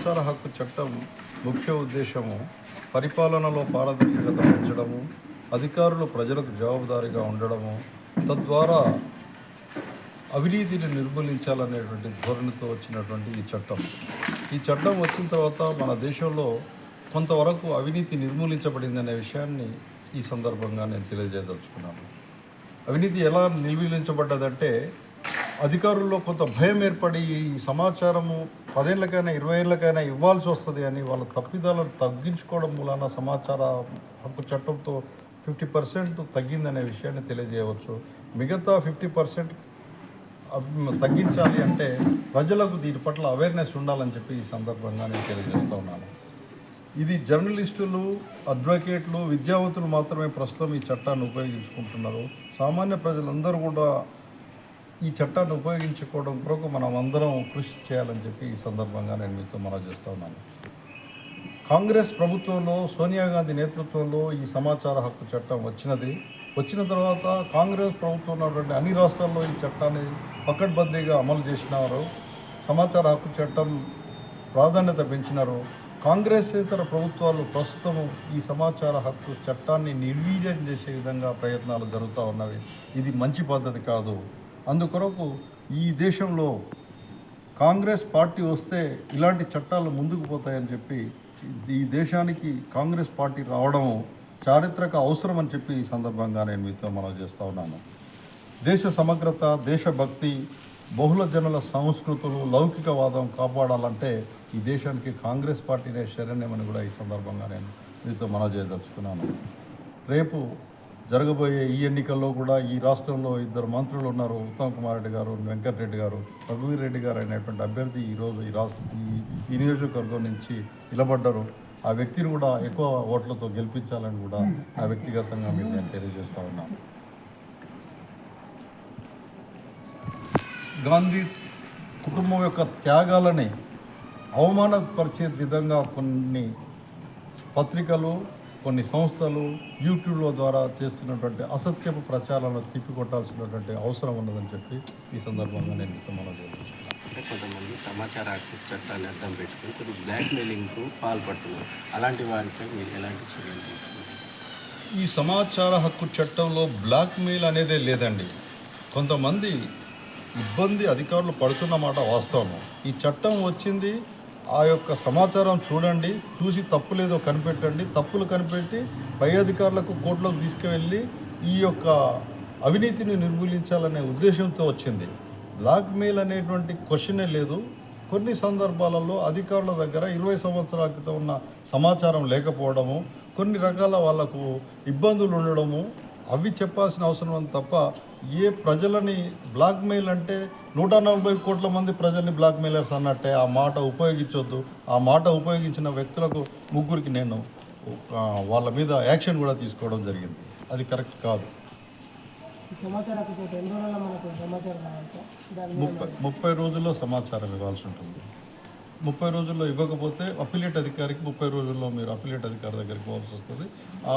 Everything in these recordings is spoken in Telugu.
సమాచార హక్కు చట్టం ముఖ్య ఉద్దేశము పరిపాలనలో పారదర్శకత పెంచడము, అధికారులు ప్రజలకు జవాబుదారీగా ఉండడము, తద్వారా అవినీతిని నిర్మూలించాలనేటువంటి ధోరణితో వచ్చినటువంటి ఈ చట్టం వచ్చిన తర్వాత మన దేశంలో కొంతవరకు అవినీతి నిర్మూలించబడిందనే విషయాన్ని ఈ సందర్భంగా నేను తెలియజేయదలుచుకున్నాను. అవినీతి ఎలా నిర్మూలించబడ్డదంటే, అధికారుల్లో కొంత భయం ఏర్పడి ఈ సమాచారము 10 ఏళ్ళకైనా 20 ఏళ్ళకైనా ఇవ్వాల్సి వస్తుంది అని వాళ్ళ తప్పిదాలను తగ్గించుకోవడం మూలాన సమాచార హక్కు చట్టంతో 50% తగ్గిందనే విషయాన్ని తెలియజేయవచ్చు. మిగతా 50% తగ్గించాలి అంటే ప్రజలకు దీని పట్ల అవేర్నెస్ ఉండాలని చెప్పి ఈ సందర్భంగా నేను తెలియజేస్తూ ఉన్నాను. ఇది జర్నలిస్టులు, అడ్వకేట్లు, విద్యావంతులు మాత్రమే ప్రస్తుతం ఈ చట్టాన్ని ఉపయోగించుకుంటున్నారు. సామాన్య ప్రజలందరూ కూడా ఈ చట్టాన్ని ఉపయోగించుకోవడం కొరకు మనం అందరం కృషి చేయాలని చెప్పి ఈ సందర్భంగా నేను మీతో మనవి చేస్తూ ఉన్నాను. కాంగ్రెస్ ప్రభుత్వంలో సోనియా గాంధీ నేతృత్వంలో ఈ సమాచార హక్కు చట్టం వచ్చిన తర్వాత కాంగ్రెస్ ప్రభుత్వం ఉన్నటువంటి అన్ని రాష్ట్రాల్లో ఈ చట్టాన్ని పకడ్బందీగా అమలు చేసినారు. సమాచార హక్కు చట్టం ప్రాధాన్యత పెంచినారు. కాంగ్రెస్ ఇతర ప్రభుత్వాలు ప్రస్తుతం ఈ సమాచార హక్కు చట్టాన్ని నిర్వీర్యం చేసే విధంగా ప్రయత్నాలు జరుగుతూ ఉన్నవి. ఇది మంచి పద్ధతి కాదు. అందుకొరకు ఈ దేశంలో కాంగ్రెస్ పార్టీ వస్తే ఇలాంటి చట్టాలు ముందుకు పోతాయని చెప్పి ఈ దేశానికి కాంగ్రెస్ పార్టీ రావడం చారిత్రక అవసరం అని చెప్పి ఈ సందర్భంగా నేను మీతో మనవి చేస్తూ ఉన్నాను. దేశ సమగ్రత, దేశభక్తి, బహుళ జనుల సంస్కృతులు, లౌకికవాదం కాపాడాలంటే ఈ దేశానికి కాంగ్రెస్ పార్టీనే శరణ్యమని కూడా ఈ సందర్భంగా నేను మీతో మనవి చేయదలుచుకున్నాను. రేపు జరగబోయే ఈ ఎన్నికల్లో కూడా ఈ రాష్ట్రంలో 2 మంత్రులు ఉన్నారు. ఉత్తమ్ కుమార్ రెడ్డి గారు, వెంకటరెడ్డి గారు, రఘువీర్ రెడ్డి గారు అనేటువంటి అభ్యర్థి ఈరోజు ఈ నియోజకవర్గం నుంచి నిలబడ్డారు. ఆ వ్యక్తిని కూడా ఎక్కువ ఓట్లతో గెలిపించాలని కూడా ఆ వ్యక్తిగతంగా మీరు నేను తెలియజేస్తూ ఉన్నాను. గాంధీ కుటుంబం యొక్క త్యాగాలని అవమానపరిచే విధంగా కొన్ని పత్రికలు, కొన్ని సంస్థలు యూట్యూబ్ల ద్వారా చేస్తున్నటువంటి అసత్యపు ప్రచారాలను తిప్పికొట్టాల్సినటువంటి అవసరం ఉన్నదని చెప్పి ఈ సందర్భంగా నేను మనం చేస్తున్నాను. అంటే కొంతమంది సమాచార హక్కు చట్టాన్ని అర్థం పెట్టుకుని కొద్ది బ్లాక్మెయిలింగ్కు పాల్పడుతున్నారు. అలాంటి వారిపై మీరు ఎలాంటి చర్యలు తీసుకుంటారు? ఈ సమాచార హక్కు చట్టంలో బ్లాక్మెయిల్ అనేదే లేదండి. కొంతమంది ఇబ్బంది అధికారులు పడుతున్నమాట వాస్తవం. ఈ చట్టం వచ్చింది, ఆ యొక్క సమాచారం చూడండి, చూసి తప్పు లేదో కనిపెట్టండి, తప్పులు కనిపెట్టి పై అధికారులకు కోర్టులోకి తీసుకువెళ్ళి ఈ యొక్క అవినీతిని నిర్మూలించాలనే ఉద్దేశంతో వచ్చింది. బ్లాక్మెయిల్ అనేటువంటి క్వశ్చనే లేదు. కొన్ని సందర్భాలలో అధికారుల దగ్గర 20 సంవత్సరాల క్రితం ఉన్న సమాచారం లేకపోవడము, కొన్ని రకాల వాళ్లకు ఇబ్బందులు ఉండడము, అవి చెప్పాల్సిన అవసరం తప్ప ఏ ప్రజలని బ్లాక్మెయిల్ అంటే 140 కోట్ల మంది ప్రజల్ని బ్లాక్మెయిలర్స్ అన్నట్టే ఆ మాట ఉపయోగించొద్దు. ఆ మాట ఉపయోగించిన వ్యక్తులకు 3కి నేను వాళ్ళ మీద యాక్షన్ కూడా తీసుకోవడం జరిగింది. అది కరెక్ట్ కాదు. 30 రోజుల్లో సమాచారం ఇవ్వాల్సి ఉంటుంది. 30 రోజుల్లో ఇవ్వకపోతే అఫిలియేట్ అధికారికి 30 రోజుల్లో మీరు అఫిలియేట్ అధికారి దగ్గరికి పోవాల్సి వస్తుంది. ఆ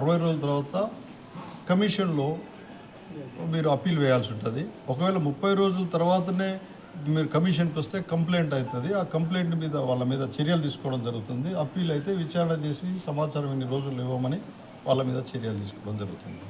60 రోజుల తర్వాత కమిషన్లో మీరు అప్పీల్ వేయాల్సి ఉంటుంది. ఒకవేళ 30 రోజుల తర్వాతనే మీరు కమిషన్కి వస్తే కంప్లైంట్ అవుతుంది. ఆ కంప్లైంట్ మీద వాళ్ళ మీద చర్యలు తీసుకోవడం జరుగుతుంది. అప్పీల్ అయితే విచారణ చేసి సమాచారం ఇన్ని రోజులు ఇవ్వమని వాళ్ళ మీద చర్యలు తీసుకోవడం జరుగుతుంది.